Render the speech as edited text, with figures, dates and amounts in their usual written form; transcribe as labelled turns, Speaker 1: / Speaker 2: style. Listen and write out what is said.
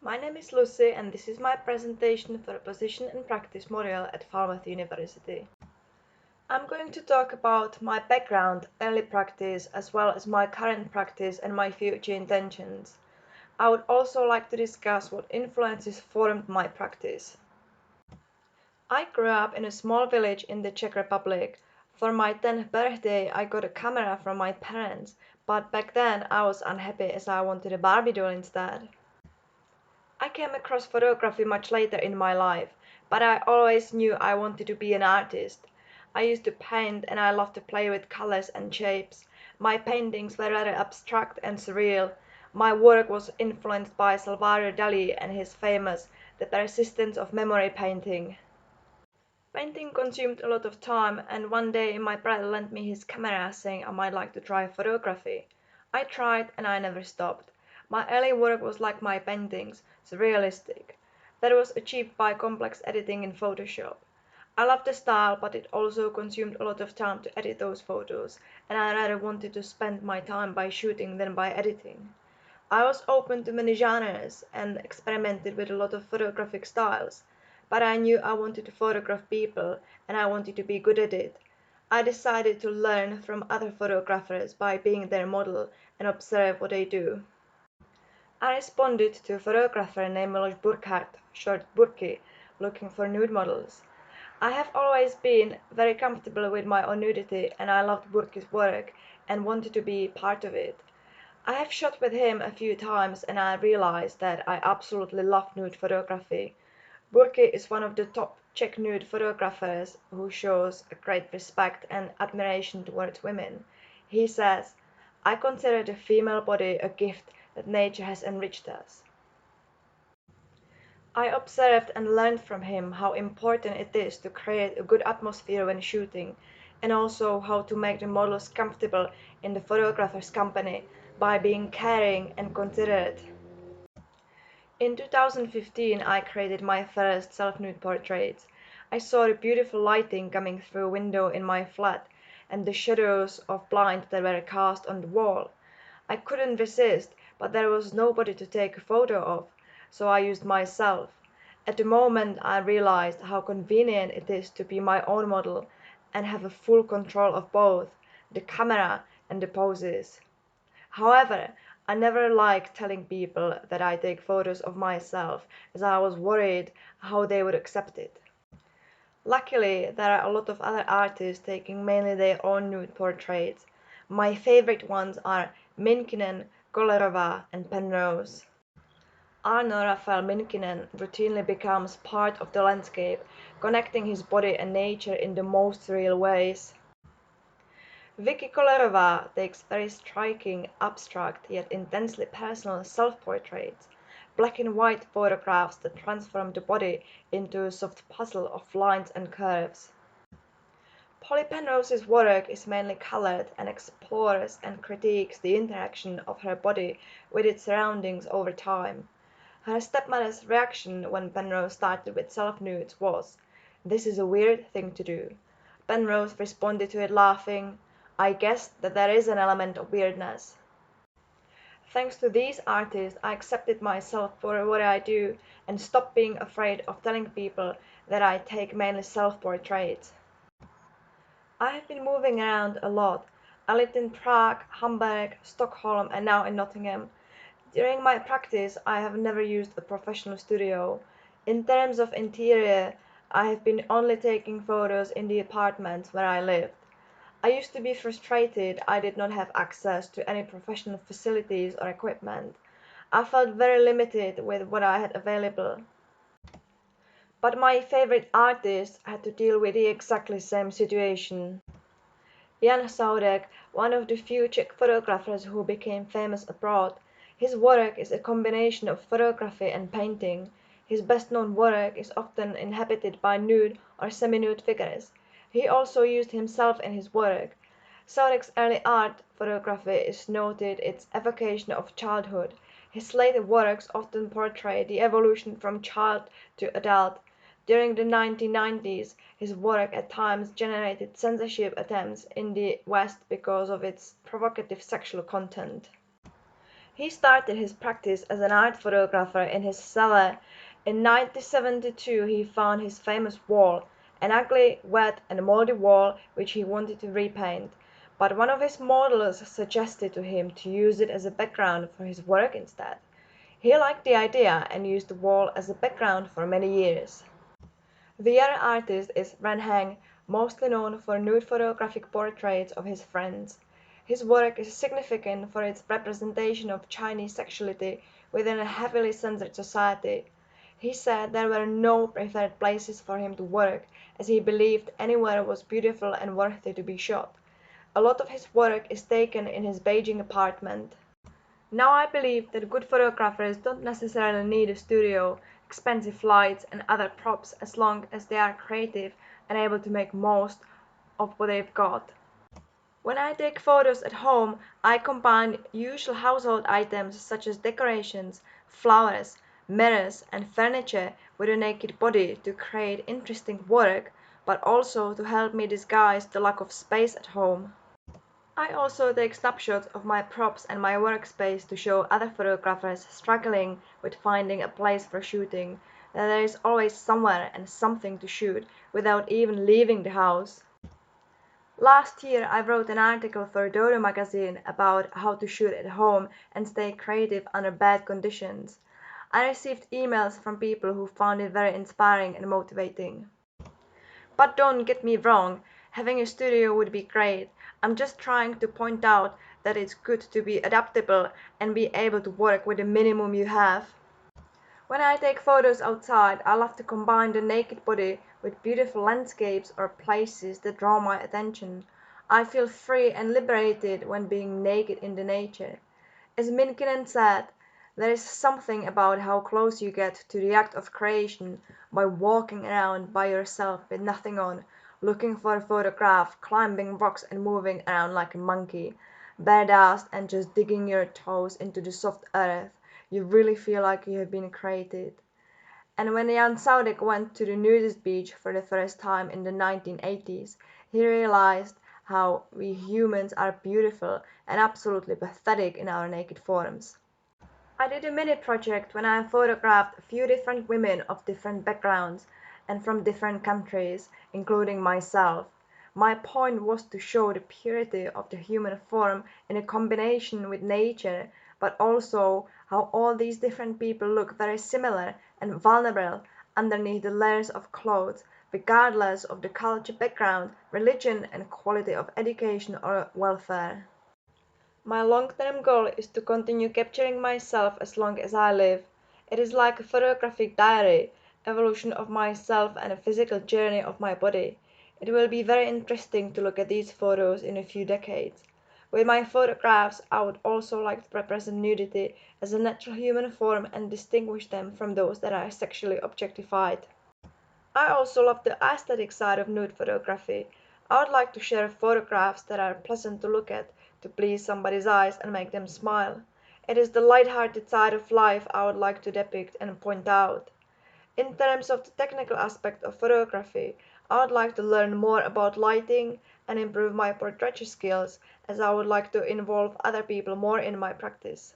Speaker 1: My name is Lucie and this is my presentation for a position and practice module at Falmouth University. I'm going to talk about my background, early practice, as well as my current practice and my future intentions. I would also like to discuss what influences formed my practice. I grew up in a small village in the Czech Republic. For my 10th birthday, I got a camera from my parents, but back then I was unhappy as I wanted a Barbie doll instead. I came across photography much later in my life, but I always knew I wanted to be an artist. I used to paint and I loved to play with colors and shapes. My paintings were rather abstract and surreal. My work was influenced by Salvador Dali and his famous The Persistence of Memory painting. Painting consumed a lot of time, and one day my brother lent me his camera saying I might like to try photography. I tried and I never stopped. My early work was like my paintings, surrealistic. That was achieved by complex editing in Photoshop. I loved the style, but it also consumed a lot of time to edit those photos, and I rather wanted to spend my time by shooting than by editing. I was open to many genres and experimented with a lot of photographic styles, but I knew I wanted to photograph people and I wanted to be good at it. I decided to learn from other photographers by being their model and observe what they do. I responded to a photographer named Milos Burkhardt, short Burki, looking for nude models. I have always been very comfortable with my own nudity and I loved Burki's work and wanted to be part of it. I have shot with him a few times and I realized that I absolutely love nude photography. Burki is one of the top Czech nude photographers who shows a great respect and admiration towards women. He says, I consider the female body a gift that nature has enriched us. I observed and learned from him how important it is to create a good atmosphere when shooting, and also how to make the models comfortable in the photographer's company by being caring and considerate. In 2015 I created my first self-nude portraits. I saw the beautiful lighting coming through a window in my flat and the shadows of blinds that were cast on the wall. I couldn't resist, but there was nobody to take a photo of, so I used myself. At the moment I realized how convenient it is to be my own model and have a full control of both the camera and the poses. However, I never liked telling people that I take photos of myself as I was worried how they would accept it. Luckily, there are a lot of other artists taking mainly their own nude portraits. My favorite ones are Minkinen, Kolarova, and Penrose. Arno Raphael Minkinen routinely becomes part of the landscape, connecting his body and nature in the most real ways. Vicky Kolarova takes very striking, abstract yet intensely personal self-portraits, black and white photographs that transform the body into a soft puzzle of lines and curves. Polly Penrose's work is mainly colored and explores and critiques the interaction of her body with its surroundings over time. Her stepmother's reaction when Penrose started with self-nudes was, "This is a weird thing to do." Penrose responded to it laughing, "I guess that there is an element of weirdness." Thanks to these artists, I accepted myself for what I do and stopped being afraid of telling people that I take mainly self-portraits. I have been moving around a lot. I lived in Prague, Hamburg, Stockholm, and now in Nottingham. During my practice, I have never used a professional studio. In terms of interior, I have been only taking photos in the apartments where I lived. I used to be frustrated I did not have access to any professional facilities or equipment. I felt very limited with what I had available. But my favorite artists had to deal with the exactly same situation. Jan Saudek, one of the few Czech photographers who became famous abroad, his work is a combination of photography and painting. His best-known work is often inhabited by nude or semi-nude figures. He also used himself in his work. Saudek's early art photography is noted its evocation of childhood. His later works often portray the evolution from child to adult. During the 1990s, his work at times generated censorship attempts in the West because of its provocative sexual content. He started his practice as an art photographer in his cellar. In 1972 he found his famous wall, an ugly, wet and moldy wall which he wanted to repaint, but one of his models suggested to him to use it as a background for his work instead. He liked the idea and used the wall as a background for many years. The other artist is Ren Heng, mostly known for nude photographic portraits of his friends. His work is significant for its representation of Chinese sexuality within a heavily censored society. He said there were no preferred places for him to work, as he believed anywhere was beautiful and worthy to be shot. A lot of his work is taken in his Beijing apartment. Now I believe that good photographers don't necessarily need a studio, expensive lights and other props as long as they are creative and able to make most of what they've got. When I take photos at home, I combine usual household items such as decorations, flowers, mirrors and furniture with a naked body to create interesting work, but also to help me disguise the lack of space at home. I also take snapshots of my props and my workspace to show other photographers struggling with finding a place for shooting, that there is always somewhere and something to shoot without even leaving the house. Last year I wrote an article for Dodo magazine about how to shoot at home and stay creative under bad conditions. I received emails from people who found it very inspiring and motivating. But don't get me wrong, having a studio would be great. I'm just trying to point out that it's good to be adaptable and be able to work with the minimum you have. When I take photos outside, I love to combine the naked body with beautiful landscapes or places that draw my attention. I feel free and liberated when being naked in the nature. As Minkinen said, there is something about how close you get to the act of creation by walking around by yourself with nothing on, looking for a photograph, climbing rocks and moving around like a monkey, bare-assed and just digging your toes into the soft earth. You really feel like you have been created. And when Jan Saudek went to the nudist beach for the first time in the 1980s, he realized how we humans are beautiful and absolutely pathetic in our naked forms. I did a mini project when I photographed a few different women of different backgrounds and from different countries, including myself. My point was to show the purity of the human form in a combination with nature, but also how all these different people look very similar and vulnerable underneath the layers of clothes, regardless of the culture background, religion and quality of education or welfare. My long-term goal is to continue capturing myself as long as I live. It is like a photographic diary, evolution of myself and a physical journey of my body. It will be very interesting to look at these photos in a few decades. With my photographs, I would also like to represent nudity as a natural human form and distinguish them from those that are sexually objectified. I also love the aesthetic side of nude photography. I would like to share photographs that are pleasant to look at, to please somebody's eyes and make them smile. It is the light-hearted side of life I would like to depict and point out. In terms of the technical aspect of photography, I would like to learn more about lighting and improve my portraiture skills, as I would like to involve other people more in my practice.